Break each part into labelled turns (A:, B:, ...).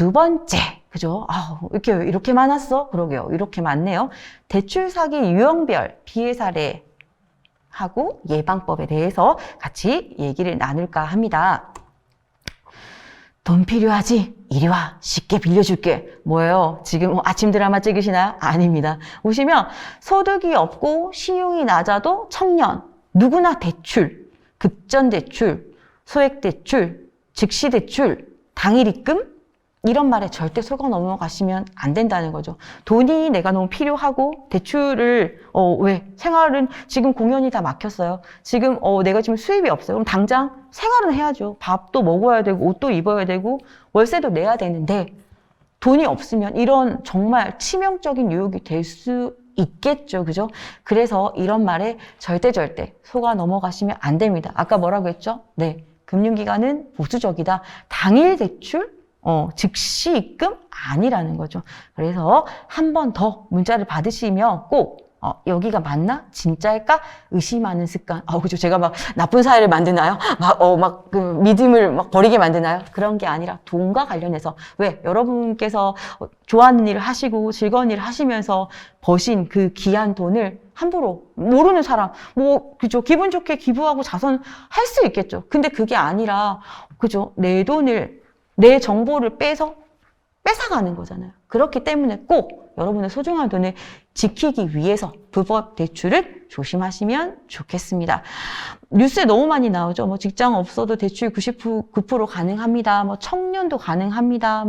A: 두 번째, 그죠? 이렇게 많았어? 그러게요. 이렇게 많네요. 대출 사기 유형별 피해 사례 하고 예방법에 대해서 같이 얘기를 나눌까 합니다. 돈 필요하지? 이리 와. 쉽게 빌려줄게. 뭐예요? 지금 아침 드라마 찍으시나요? 아닙니다. 보시면 소득이 없고 신용이 낮아도 청년, 누구나 대출, 급전대출, 소액대출, 즉시대출, 당일입금 이런 말에 절대 속아 넘어가시면 안 된다는 거죠. 돈이 내가 너무 필요하고 대출을 왜? 생활은 지금 공연이 다 막혔어요. 지금 내가 지금 수입이 없어요. 그럼 당장 생활은 해야죠. 밥도 먹어야 되고 옷도 입어야 되고 월세도 내야 되는데 돈이 없으면 이런 정말 치명적인 유혹이 될 수 있겠죠. 그죠? 그래서 이런 말에 절대 속아 넘어가시면 안 됩니다. 아까 뭐라고 했죠? 네. 금융기관은 보수적이다. 당일 대출? 즉시 입금 아니라는 거죠. 그래서 한 번 더 문자를 받으시면 꼭 여기가 맞나? 진짜일까? 의심하는 습관. 그죠. 제가 막 나쁜 사회를 만드나요? 그 믿음을 막 버리게 만드나요? 그런 게 아니라 돈과 관련해서. 왜? 여러분께서 좋아하는 일을 하시고 즐거운 일을 하시면서 버신 그 귀한 돈을 함부로 모르는 사람, 그죠. 기분 좋게 기부하고 자선할 수 있겠죠. 근데 그게 아니라, 그죠. 내 돈을, 내 정보를 뺏어가는 거잖아요. 그렇기 때문에 꼭 여러분의 소중한 돈을 지키기 위해서 불법 대출을 조심하시면 좋겠습니다. 뉴스에 너무 많이 나오죠. 직장 없어도 대출 99% 가능합니다. 청년도 가능합니다.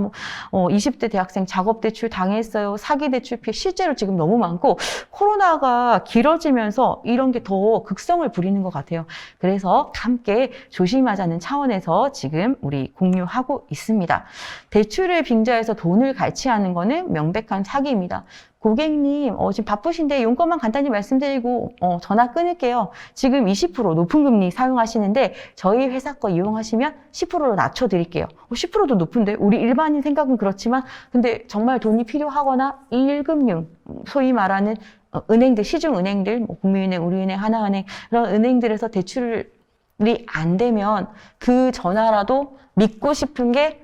A: 20대 대학생 작업 대출 당했어요. 사기 대출 피해 실제로 지금 너무 많고 코로나가 길어지면서 이런 게 더 극성을 부리는 것 같아요. 그래서 함께 조심하자는 차원에서 지금 우리 공유하고 있습니다. 대출을 빙자해서 돈을 갈취하는 거는 명백한 사기입니다. 고객님, 지금 바쁘신데 용건만 간단히 말씀드리고 전화 끊을게요. 지금 20% 높은 금리 사용하시는데 저희 회사 거 이용하시면 10%로 낮춰드릴게요. 10%도 높은데 우리 일반인 생각은 그렇지만 근데 정말 돈이 필요하거나 1금융, 소위 말하는 은행들, 시중은행들, 국민은행, 우리은행, 하나은행 그런 은행들에서 대출이 안 되면 그 전화라도 믿고 싶은 게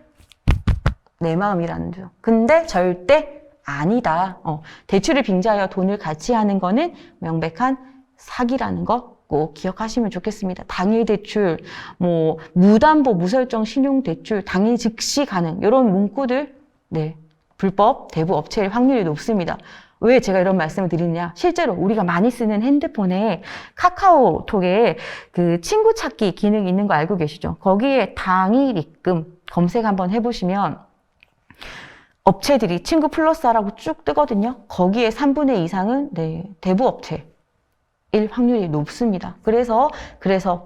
A: 내 마음이라는 점. 근데 절대 아니다. 대출을 빙자하여 돈을 갈취하는 거는 명백한 사기라는 거 꼭 기억하시면 좋겠습니다. 당일 대출, 무담보 무설정 신용 대출, 당일 즉시 가능 이런 문구들 불법 대부 업체일 확률이 높습니다. 왜 제가 이런 말씀을 드리느냐? 실제로 우리가 많이 쓰는 핸드폰에 카카오톡에 그 친구 찾기 기능이 있는 거 알고 계시죠? 거기에 당일 입금 검색 한번 해보시면 업체들이 친구 플러스라고 쭉 뜨거든요. 거기에 3분의 2 이상은 대부 업체일 확률이 높습니다. 그래서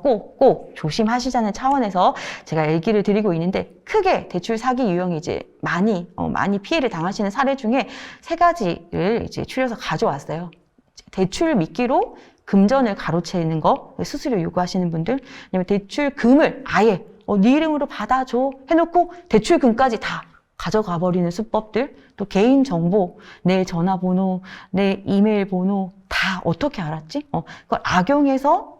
A: 꼭 조심하시자는 차원에서 제가 얘기를 드리고 있는데 크게 대출 사기 유형이 이제 많이 피해를 당하시는 사례 중에 3가지를 이제 추려서 가져왔어요. 대출 미끼로 금전을 가로채는 거, 수수료 요구하시는 분들, 아니면 대출금을 아예 네 이름으로 받아줘 해놓고 대출금까지 다 가져가 버리는 수법들, 또 개인정보, 내 전화번호, 내 이메일 번호 다 어떻게 알았지? 그걸 악용해서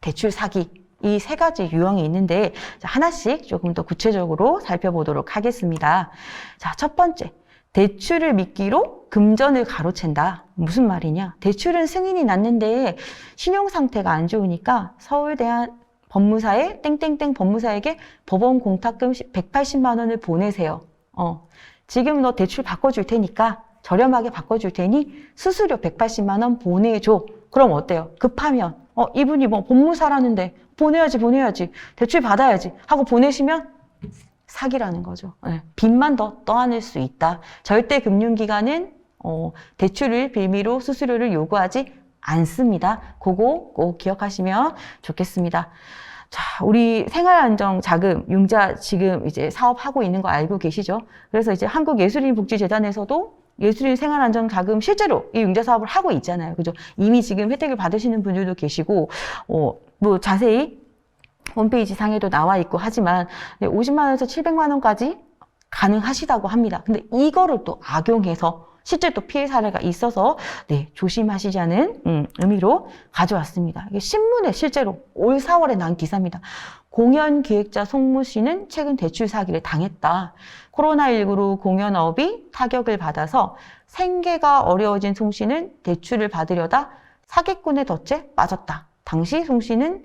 A: 대출 사기 이 3가지 유형이 있는데 하나씩 조금 더 구체적으로 살펴보도록 하겠습니다. 자, 첫 번째, 대출을 미끼로 금전을 가로챈다. 무슨 말이냐? 대출은 승인이 났는데 신용 상태가 안 좋으니까 서울대한 법무사에 땡땡땡 법무사에게 법원 공탁금 180만 원을 보내세요. 지금 너 대출 바꿔줄 테니까 저렴하게 바꿔줄 테니 수수료 180만 원 보내줘. 그럼 어때요? 급하면 이분이 법무사라는데 보내야지 대출 받아야지 하고 보내시면 사기라는 거죠. 빚만 더 떠안을 수 있다. 절대 금융기관은 대출을 빌미로 수수료를 요구하지 않습니다. 그거 꼭 기억하시면 좋겠습니다. 자, 우리 생활안정자금 융자 지금 이제 사업하고 있는 거 알고 계시죠? 그래서 이제 한국예술인복지재단에서도 예술인 생활안정자금 실제로 이 융자 사업을 하고 있잖아요. 그죠? 이미 지금 혜택을 받으시는 분들도 계시고, 자세히 홈페이지 상에도 나와 있고 하지만 50만 원에서 700만 원까지 가능하시다고 합니다. 근데 이거를 또 악용해서 실제 또 피해 사례가 있어서 네, 조심하시자는 의미로 가져왔습니다. 이게 신문에 실제로 올 4월에 난 기사입니다. 공연 기획자 송모 씨는 최근 대출 사기를 당했다. 코로나19로 공연업이 타격을 받아서 생계가 어려워진 송 씨는 대출을 받으려다 사기꾼의 덫에 빠졌다. 당시 송 씨는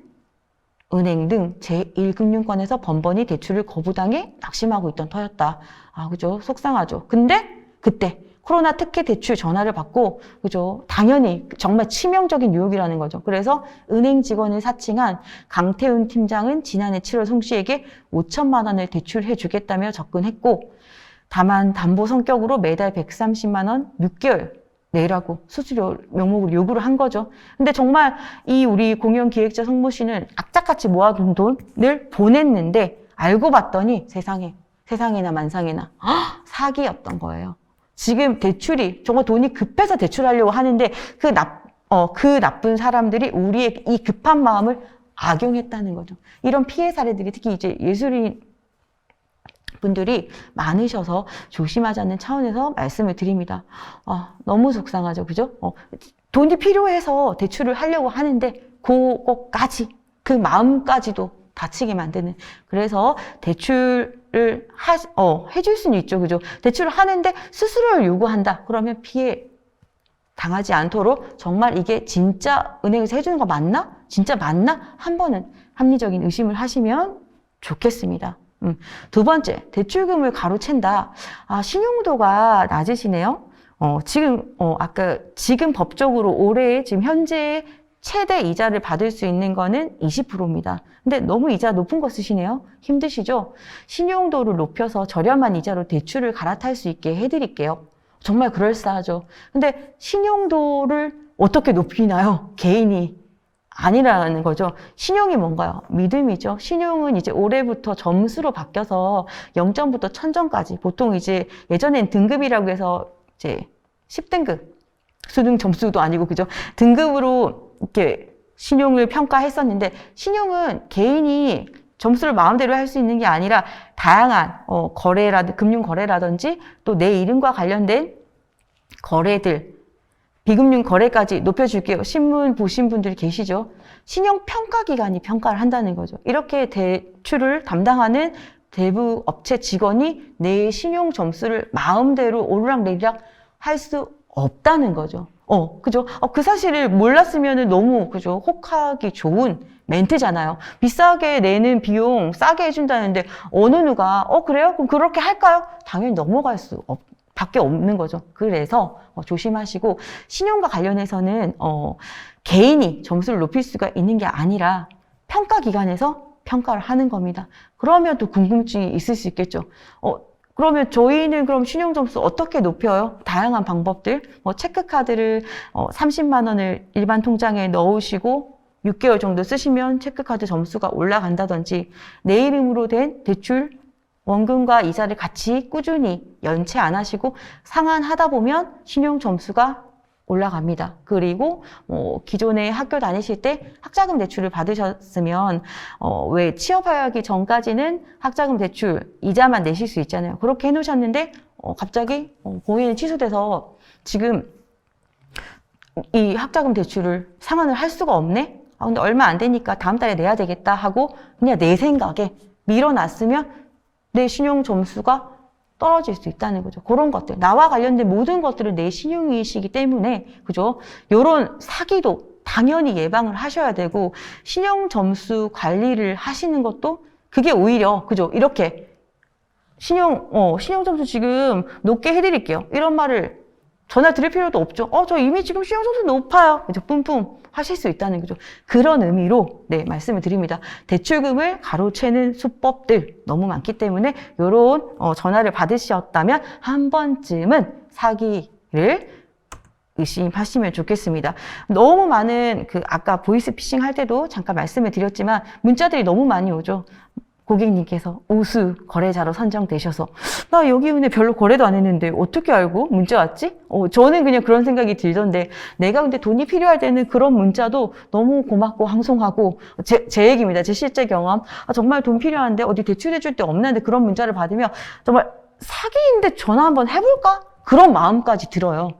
A: 은행 등 제1금융권에서 번번이 대출을 거부당해 낙심하고 있던 터였다. 아, 그죠? 속상하죠. 근데 그때 코로나 특혜 대출 전화를 받고, 그죠? 당연히 정말 치명적인 유혹이라는 거죠. 그래서 은행 직원을 사칭한 강태훈 팀장은 지난해 7월 송 씨에게 5천만 원을 대출해 주겠다며 접근했고, 다만 담보 성격으로 매달 130만 원 6개월 내라고 수수료 명목으로 요구를 한 거죠. 근데 정말 이 우리 공연 기획자 송모 씨는 악착같이 모아둔 돈을 보냈는데 알고 봤더니 세상에나 만상에나 사기였던 거예요. 지금 대출이 정말 돈이 급해서 대출하려고 하는데 그 나쁜 사람들이 우리의 이 급한 마음을 악용했다는 거죠. 이런 피해 사례들이 특히 이제 예술인 분들이 많으셔서 조심하자는 차원에서 말씀을 드립니다. 너무 속상하죠. 그죠? 돈이 필요해서 대출을 하려고 하는데 그것까지, 그 마음까지도 다치게 만드는. 그래서 대출을 해줄 수는 있죠. 그죠? 대출을 하는데 수수료를 요구한다. 그러면 피해 당하지 않도록 정말 이게 진짜 은행에서 해주는 거 맞나? 진짜 맞나? 한 번은 합리적인 의심을 하시면 좋겠습니다. 두 번째, 대출금을 가로챈다. 신용도가 낮으시네요. 지금 법적으로 올해 지금 현재 최대 이자를 받을 수 있는 거는 20%입니다. 근데 너무 이자 높은 거 쓰시네요. 힘드시죠? 신용도를 높여서 저렴한 이자로 대출을 갈아탈 수 있게 해드릴게요. 정말 그럴싸하죠. 근데 신용도를 어떻게 높이나요? 개인이. 아니라는 거죠. 신용이 뭔가요? 믿음이죠. 신용은 이제 올해부터 점수로 바뀌어서 0점부터 1000점까지 보통 이제 예전엔 등급이라고 해서 이제 10등급 수능 점수도 아니고 그죠? 등급으로 이렇게 신용을 평가했었는데 신용은 개인이 점수를 마음대로 할 수 있는 게 아니라 다양한 금융 거래라든지 또 내 이름과 관련된 거래들 비금융 거래까지 높여줄게요. 신문 보신 분들이 계시죠? 신용평가기관이 평가를 한다는 거죠. 이렇게 대출을 담당하는 대부 업체 직원이 내 신용 점수를 마음대로 오르락내리락 할 수 없다는 거죠. 그죠? 그 사실을 몰랐으면 너무, 그죠? 혹하기 좋은 멘트잖아요. 비싸게 내는 비용 싸게 해준다는데 어느 누가, 그래요? 그럼 그렇게 할까요? 당연히 넘어갈 수 밖에 없는 거죠. 그래서 조심하시고 신용과 관련해서는 개인이 점수를 높일 수가 있는 게 아니라 평가기관에서 평가를 하는 겁니다. 그러면 또 궁금증이 있을 수 있겠죠. 그러면 저희는 그럼 신용 점수 어떻게 높여요? 다양한 방법들, 체크카드를 30만 원을 일반 통장에 넣으시고 6개월 정도 쓰시면 체크카드 점수가 올라간다든지 내 이름으로 된 대출 원금과 이자를 같이 꾸준히 연체 안 하시고 상환하다 보면 신용 점수가 올라갑니다. 그리고 기존에 학교 다니실 때 학자금 대출을 받으셨으면 왜 취업하기 전까지는 학자금 대출 이자만 내실 수 있잖아요. 그렇게 해놓으셨는데 갑자기 공연이 취소돼서 지금 이 학자금 대출을 상환을 할 수가 없네? 근데 얼마 안 되니까 다음 달에 내야 되겠다 하고 그냥 내 생각에 밀어놨으면 내 신용 점수가 떨어질 수 있다는 거죠. 그런 것들. 나와 관련된 모든 것들은 내 신용이시기 때문에, 그죠? 요런 사기도 당연히 예방을 하셔야 되고, 신용 점수 관리를 하시는 것도 그게 오히려, 그죠? 이렇게 신용 점수 지금 높게 해드릴게요. 이런 말을 전화 드릴 필요도 없죠. 저 이미 지금 신용 점수 높아요. 그죠? 뿜뿜 하실 수 있다는 거죠. 그런 의미로 말씀을 드립니다. 대출금을 가로채는 수법들 너무 많기 때문에 이런 전화를 받으셨다면 한 번쯤은 사기를 의심하시면 좋겠습니다. 너무 많은 아까 보이스피싱 할 때도 잠깐 말씀을 드렸지만 문자들이 너무 많이 오죠. 고객님께서 우수 거래자로 선정되셔서 나 여기 은행 별로 거래도 안 했는데 어떻게 알고 문자 왔지? 저는 그냥 그런 생각이 들던데 내가 근데 돈이 필요할 때는 그런 문자도 너무 고맙고 황송하고 제 얘기입니다. 제 실제 경험. 정말 돈 필요한데 어디 대출해 줄 데 없는데 그런 문자를 받으면 정말 사기인데 전화 한번 해볼까? 그런 마음까지 들어요.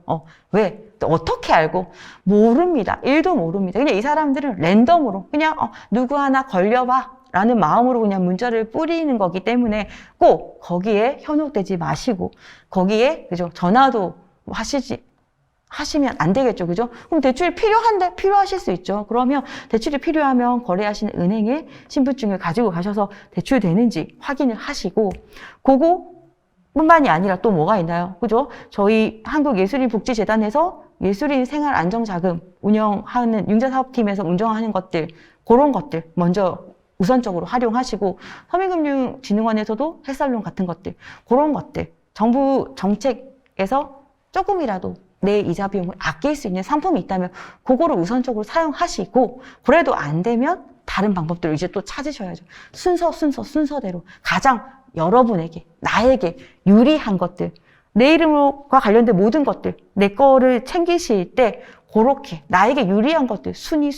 A: 왜? 어떻게 알고? 모릅니다. 1도 모릅니다. 그냥 이 사람들은 랜덤으로 그냥 누구 하나 걸려봐 라는 마음으로 그냥 문자를 뿌리는 거기 때문에 꼭 거기에 현혹되지 마시고 거기에 그죠? 전화도 하시면 안 되겠죠. 그죠? 그럼 대출이 필요한데 필요하실 수 있죠. 그러면 대출이 필요하면 거래하시는 은행에 신분증을 가지고 가셔서 대출 되는지 확인을 하시고 그거 뿐만이 아니라 또 뭐가 있나요? 그죠? 저희 한국예술인복지재단에서 예술인 생활안정자금 운영하는 융자사업팀에서 운영하는 것들 그런 것들 먼저 우선적으로 활용하시고 서민금융진흥원에서도 햇살론 같은 것들 그런 것들 정부 정책에서 조금이라도 내 이자 비용을 아낄 수 있는 상품이 있다면 그거를 우선적으로 사용하시고 그래도 안 되면 다른 방법들을 이제 또 찾으셔야죠. 순서대로 가장 여러분에게 나에게 유리한 것들 내 이름과 관련된 모든 것들 내 거를 챙기실 때 그렇게 나에게 유리한 것들 순위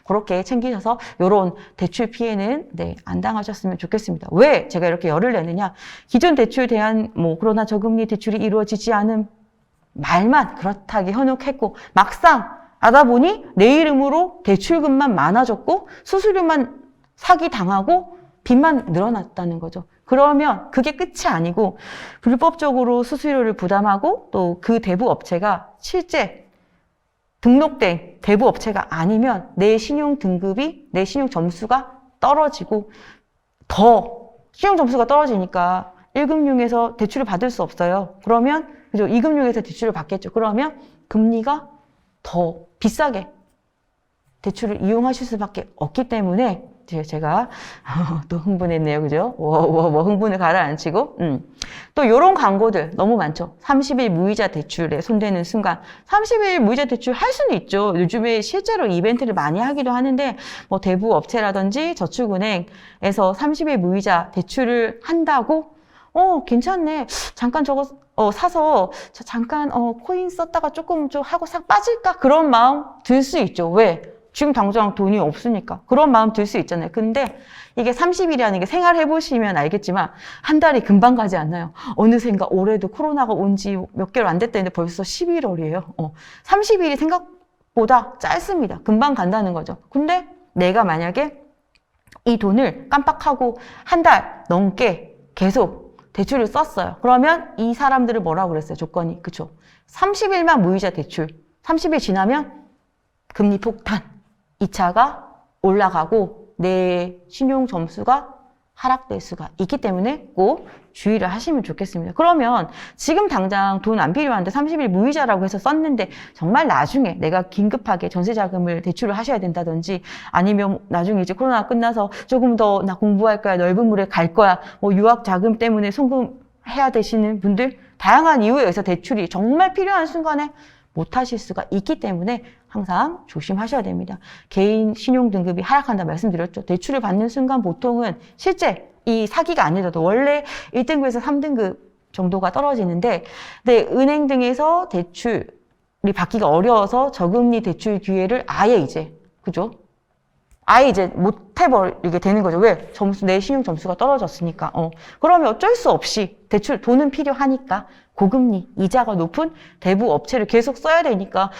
A: 그렇게 챙기셔서 이런 대출 피해는 안 당하셨으면 좋겠습니다. 왜 제가 이렇게 열을 내느냐? 기존 대출 대한 그러나 저금리 대출이 이루어지지 않은 말만 그렇다게 현혹했고 막상 하다 보니 내 이름으로 대출금만 많아졌고 수수료만 사기당하고 빚만 늘어났다는 거죠. 그러면 그게 끝이 아니고 불법적으로 수수료를 부담하고 또 그 대부업체가 실제 등록된 대부업체가 아니면 내 신용 등급이 내 신용 점수가 떨어지고 더 신용 점수가 떨어지니까 1금융에서 대출을 받을 수 없어요. 그러면 그죠? 2금융에서 대출을 받겠죠. 그러면 금리가 더 비싸게 대출을 이용하실 수밖에 없기 때문에 제가 또 흥분했네요. 그죠? 흥분을 가라앉히고 또 이런 광고들 너무 많죠. 30일 무이자 대출에 손대는 순간 30일 무이자 대출 할 수는 있죠. 요즘에 실제로 이벤트를 많이 하기도 하는데 대부 업체라든지 저축은행에서 30일 무이자 대출을 한다고 괜찮네. 잠깐 저거 사서 잠깐 코인 썼다가 조금 좀 하고 싹 빠질까? 그런 마음 들 수 있죠. 왜? 지금 당장 돈이 없으니까. 그런 마음 들 수 있잖아요. 근데 이게 30일이라는 게 생활해보시면 알겠지만 한 달이 금방 가지 않나요? 어느샌가 올해도 코로나가 온 지 몇 개월 안 됐다는데 벌써 11월이에요. 30일이 생각보다 짧습니다. 금방 간다는 거죠. 근데 내가 만약에 이 돈을 깜빡하고 한 달 넘게 계속 대출을 썼어요. 그러면 이 사람들을 뭐라고 그랬어요? 조건이. 그쵸? 30일만 무이자 대출. 30일 지나면 금리 폭탄. 2차가 올라가고 내 신용 점수가 하락될 수가 있기 때문에 꼭 주의를 하시면 좋겠습니다. 그러면 지금 당장 돈 안 필요한데 30일 무이자라고 해서 썼는데 정말 나중에 내가 긴급하게 전세자금을 대출을 하셔야 된다든지 아니면 나중에 이제 코로나 끝나서 조금 더 나 공부할 거야, 넓은 물에 갈 거야, 유학 자금 때문에 송금해야 되시는 분들 다양한 이유에 의해서 대출이 정말 필요한 순간에 못 하실 수가 있기 때문에 항상 조심하셔야 됩니다. 개인 신용 등급이 하락한다 말씀드렸죠. 대출을 받는 순간 보통은 실제 이 사기가 아니더라도 원래 1등급에서 3등급 정도가 떨어지는데 은행 등에서 대출이 받기가 어려워서 저금리 대출 기회를 아예 이제 못 해버리게 되는 거죠. 왜? 내 신용 점수가 떨어졌으니까. 그러면 어쩔 수 없이 돈은 필요하니까 고금리, 이자가 높은 대부 업체를 계속 써야 되니까,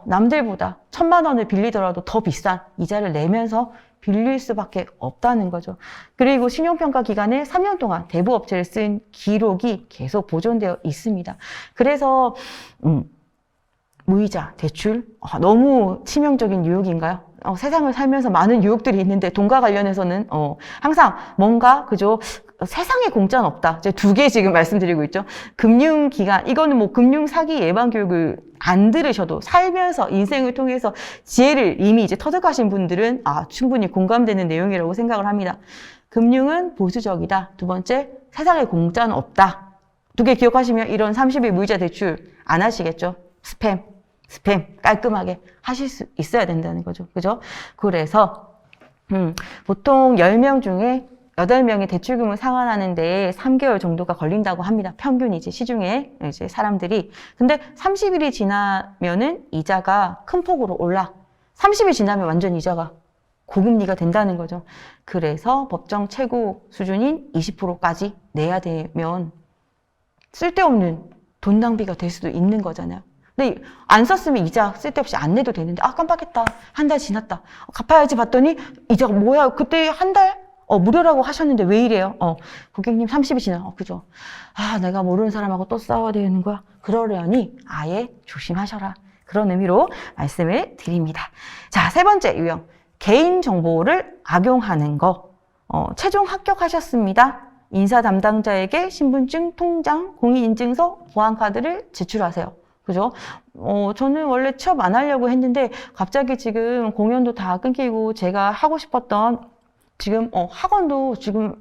A: 남들보다 1,000만 원을 빌리더라도 더 비싼 이자를 내면서 빌릴 수밖에 없다는 거죠. 그리고 신용평가 기간에 3년 동안 대부 업체를 쓴 기록이 계속 보존되어 있습니다. 그래서, 무이자, 대출, 너무 치명적인 유혹인가요? 세상을 살면서 많은 유혹들이 있는데 돈과 관련해서는 항상 뭔가 세상에 공짜는 없다. 제가 2개 지금 말씀드리고 있죠. 금융기관, 이거는 금융 사기 예방 교육을 안 들으셔도 살면서 인생을 통해서 지혜를 이미 이제 터득하신 분들은 충분히 공감되는 내용이라고 생각을 합니다. 금융은 보수적이다. 2번째, 세상에 공짜는 없다. 2개 기억하시면 이런 30일 무이자 대출 안 하시겠죠? 스팸 깔끔하게 하실 수 있어야 된다는 거죠. 그죠? 그래서 보통 10명 중에 8명이 대출금을 상환하는데 3개월 정도가 걸린다고 합니다. 평균이지 시중에 이제 사람들이. 근데 30일이 지나면은 이자가 큰 폭으로 30일 지나면 완전 이자가 고금리가 된다는 거죠. 그래서 법정 최고 수준인 20%까지 내야 되면 쓸데없는 돈 낭비가 될 수도 있는 거잖아요. 근데 안 썼으면 이자 쓸데없이 안 내도 되는데, 아, 깜빡했다. 한 달 지났다. 갚아야지 봤더니, 이자가 뭐야? 그때 한 달? 무료라고 하셨는데 왜 이래요? 고객님 30이 지나. 그죠? 아, 내가 모르는 사람하고 또 싸워야 되는 거야? 그러려니 아예 조심하셔라. 그런 의미로 말씀을 드립니다. 자, 세 번째 유형. 개인정보를 악용하는 거. 최종 합격하셨습니다. 인사 담당자에게 신분증, 통장, 공인인증서, 보안카드를 제출하세요. 그죠? 저는 원래 취업 안 하려고 했는데 갑자기 지금 공연도 다 끊기고 제가 하고 싶었던 지금 학원도 지금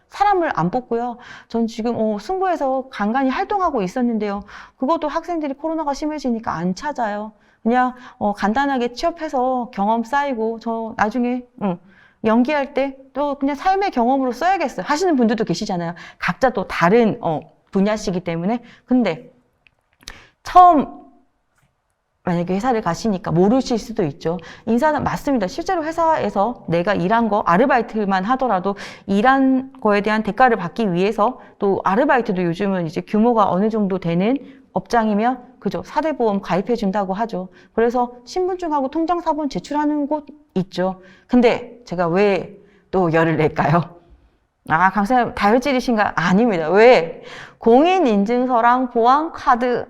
A: 사람을 안 뽑고요. 전 지금 승부에서 간간히 활동하고 있었는데요. 그것도 학생들이 코로나가 심해지니까 안 찾아요. 그냥 간단하게 취업해서 경험 쌓이고 저 나중에 연기할 때 또 그냥 삶의 경험으로 써야겠어요. 하시는 분들도 계시잖아요. 각자 또 다른 분야시기 때문에. 근데 처음 만약에 회사를 가시니까 모르실 수도 있죠. 인사는 맞습니다. 실제로 회사에서 내가 일한 거 아르바이트만 하더라도 일한 거에 대한 대가를 받기 위해서 또 아르바이트도 요즘은 이제 규모가 어느 정도 되는 업장이면 그죠. 4대 보험 가입해 준다고 하죠. 그래서 신분증하고 통장 사본 제출하는 곳 있죠. 근데 제가 왜 또 열을 낼까요? 아, 강사님 다혈질이신가? 아닙니다. 왜? 공인인증서랑 보안카드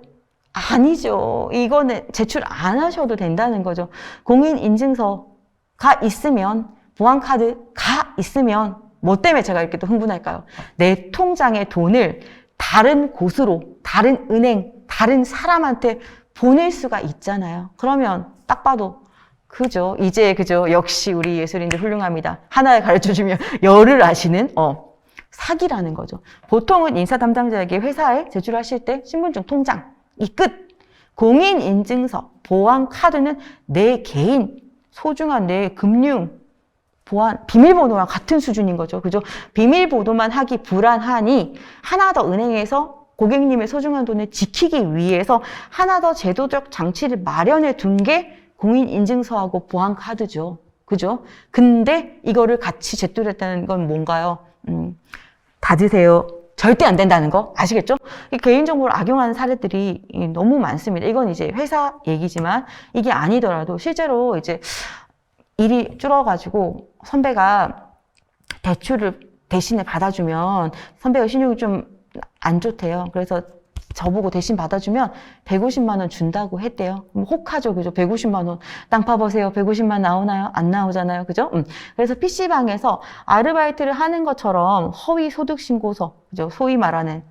A: 아니죠. 이거는 제출 안 하셔도 된다는 거죠. 공인인증서가 있으면, 보안카드가 있으면, 뭐 때문에 제가 이렇게 또 흥분할까요? 내 통장의 돈을 다른 곳으로, 다른 은행, 다른 사람한테 보낼 수가 있잖아요. 그러면 딱 봐도, 그죠. 이제, 그죠. 역시 우리 예술인들 훌륭합니다. 하나를 가르쳐 주면 열을 아시는, 사기라는 거죠. 보통은 인사 담당자에게 회사에 제출하실 때 신분증, 통장, 이 끝. 공인인증서, 보안카드는 내 개인, 소중한 내 금융, 보안, 비밀번호랑 같은 수준인 거죠. 그죠? 비밀번호만 하기 불안하니 하나 더 은행에서 고객님의 소중한 돈을 지키기 위해서 하나 더 제도적 장치를 마련해 둔 게 공인인증서하고 보안카드죠. 그죠? 근데 이거를 같이 제출했다는 건 뭔가요? 닫으세요. 절대 안 된다는 거 아시겠죠? 개인정보를 악용하는 사례들이 너무 많습니다. 이건 이제 회사 얘기지만 이게 아니더라도 실제로 이제 일이 줄어가지고 선배가 대출을 대신에 받아주면 선배가 신용이 좀 안 좋대요. 그래서 저보고 대신 받아주면 150만 원 준다고 했대요. 혹하죠, 그죠? 150만 원. 땅 파보세요. 150만 나오나요? 안 나오잖아요, 그죠? 그래서 PC방에서 아르바이트를 하는 것처럼 허위 소득 신고서, 그죠? 소위 말하는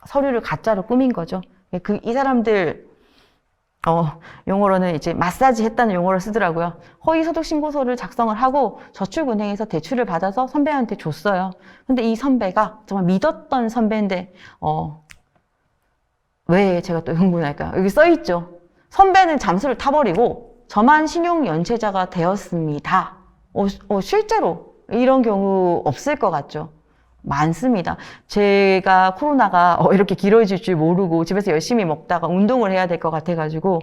A: 서류를 가짜로 꾸민 거죠. 이 사람들 용어로는 이제 마사지 했다는 용어를 쓰더라고요. 허위 소득 신고서를 작성을 하고 저축은행에서 대출을 받아서 선배한테 줬어요. 근데 이 선배가 정말 믿었던 선배인데 왜 제가 또 흥분할까요? 여기 써있죠. 선배는 잠수를 타버리고 저만 신용연체자가 되었습니다. 실제로 이런 경우 없을 것 같죠? 많습니다. 제가 코로나가 이렇게 길어질 줄 모르고 집에서 열심히 먹다가 운동을 해야 될 것 같아가지고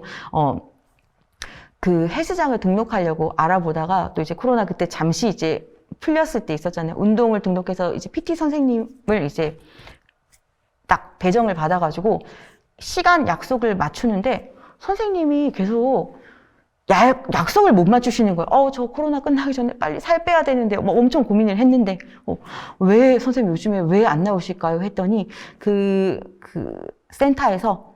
A: 그 헬스장을 등록하려고 알아보다가 또 이제 코로나 그때 잠시 이제 풀렸을 때 있었잖아요. 운동을 등록해서 이제 PT 선생님을 이제 딱 배정을 받아가지고 시간 약속을 맞추는데 선생님이 계속 약속을 못 맞추시는 거예요. 저 코로나 끝나기 전에 빨리 살 빼야 되는데, 엄청 고민을 했는데, 왜, 선생님 요즘에 왜 안 나오실까요? 했더니, 센터에서,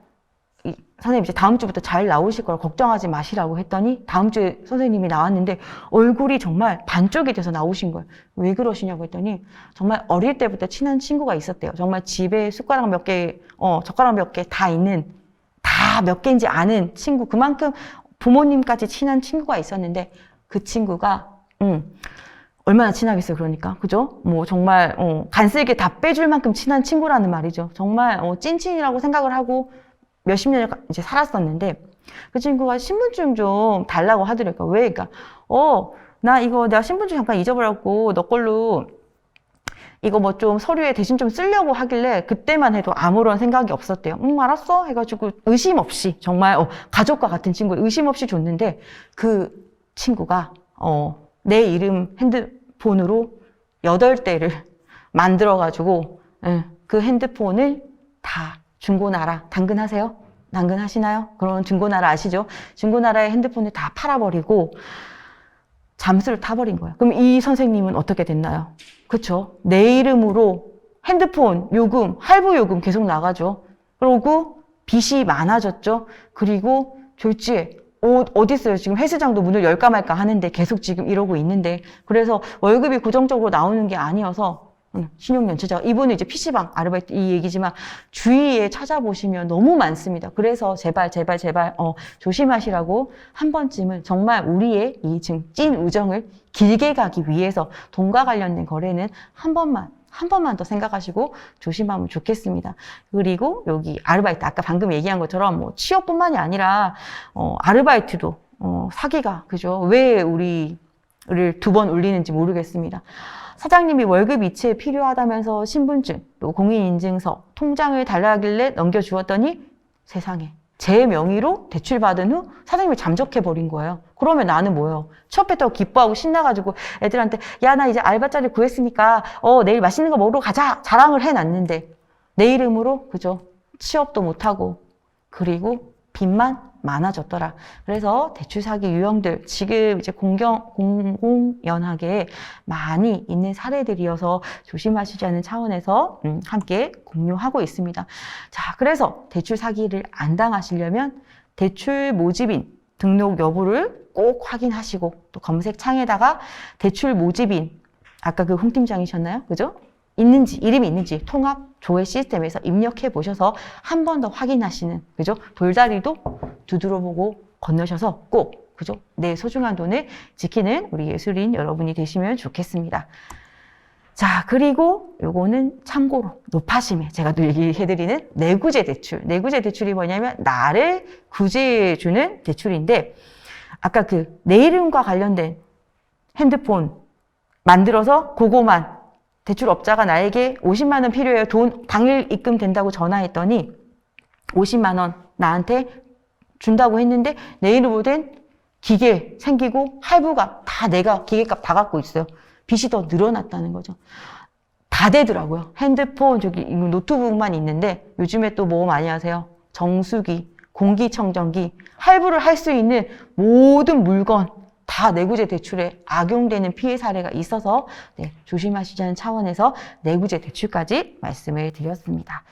A: 선생님 이제 다음 주부터 잘 나오실 거라 걱정하지 마시라고 했더니, 다음 주에 선생님이 나왔는데, 얼굴이 정말 반쪽이 돼서 나오신 거예요. 왜 그러시냐고 했더니, 정말 어릴 때부터 친한 친구가 있었대요. 정말 집에 숟가락 몇 개, 젓가락 몇 개 다 있는, 다 몇 개인지 아는 친구, 그만큼 부모님까지 친한 친구가 있었는데 그 친구가 얼마나 친하겠어요. 그러니까 그죠? 정말 간쓸게 다 빼줄 만큼 친한 친구라는 말이죠. 정말 찐친이라고 생각을 하고 몇십 년을 이제 살았었는데 그 친구가 신분증 좀 달라고 하더라고요. 왜? 그러니까 나 이거 내가 신분증 잠깐 잊어버렸고 너 걸로 이거 뭐 좀 서류에 대신 좀 쓰려고 하길래 그때만 해도 아무런 생각이 없었대요. 알았어 해가지고 의심 없이 정말 가족과 같은 친구 의심 없이 줬는데 그 친구가 내 이름 핸드폰으로 8대를 만들어가지고 그 핸드폰을 다 중고나라 당근하세요? 당근하시나요? 그런 중고나라 아시죠? 중고나라의 핸드폰을 다 팔아버리고 잠수를 타버린 거예요. 그럼 이 선생님은 어떻게 됐나요? 그쵸? 내 이름으로 핸드폰 요금, 할부 요금 계속 나가죠. 그리고 빚이 많아졌죠. 그리고 졸지에 어디 있어요? 지금 헬스장도 문을 열까 말까 하는데 계속 지금 이러고 있는데, 그래서 월급이 고정적으로 나오는 게 아니어서 신용연체자, 이분은 이제 PC방 아르바이트 이 얘기지만 주위에 찾아보시면 너무 많습니다. 그래서 제발 조심하시라고, 한 번쯤은 정말 우리의 이 지금 찐 우정을 길게 가기 위해서 돈과 관련된 거래는 한 번만 더 생각하시고 조심하면 좋겠습니다. 그리고 여기 아르바이트, 아까 방금 얘기한 것처럼 뭐 취업뿐만이 아니라 아르바이트도 사기가, 그죠? 왜 우리를 2번 울리는지 모르겠습니다. 사장님이 월급 이체에 필요하다면서 신분증, 또 공인인증서, 통장을 달라길래 넘겨주었더니 세상에 제 명의로 대출받은 후 사장님이 잠적해버린 거예요. 그러면 나는 뭐예요? 취업했다고 기뻐하고 신나가지고 애들한테 야, 나 이제 알바 자리 구했으니까 내일 맛있는 거 먹으러 가자 자랑을 해놨는데 내 이름으로, 그죠? 취업도 못하고 그리고 빚만 많아졌더라. 그래서 대출 사기 유형들 지금 이제 공공연하게 많이 있는 사례들이어서 조심하시자는 차원에서 함께 공유하고 있습니다. 자, 그래서 대출 사기를 안 당하시려면 대출 모집인 등록 여부를 꼭 확인하시고, 또 검색창에다가 대출 모집인, 아까 그 홍 팀장이셨나요? 그죠? 있는지, 이름이 있는지 통합 조회 시스템에서 입력해 보셔서 한 번 더 확인하시는, 그죠? 돌다리도 두드려보고 건너셔서 꼭, 그죠? 내 소중한 돈을 지키는 우리 예술인 여러분이 되시면 좋겠습니다. 자, 그리고 요거는 참고로 높아심에 제가 늘 얘기해드리는 내구재 대출. 내구재 대출이 뭐냐면 나를 구제해주는 대출인데, 아까 그 내 이름과 관련된 핸드폰 만들어서 그거만 대출업자가 나에게 50만 원 필요해요. 돈 당일 입금된다고 전화했더니 50만 원 나한테 준다고 했는데 내 이름으로 된 기계 생기고 할부가 다 내가 기계값 다 갖고 있어요. 빚이 더 늘어났다는 거죠. 다 되더라고요. 핸드폰, 저기 노트북만 있는데 요즘에 또 뭐 많이 하세요? 정수기, 공기청정기, 할부를 할 수 있는 모든 물건 다 내구재 대출에 악용되는 피해 사례가 있어서 조심하시자는 차원에서 내구재 대출까지 말씀을 드렸습니다.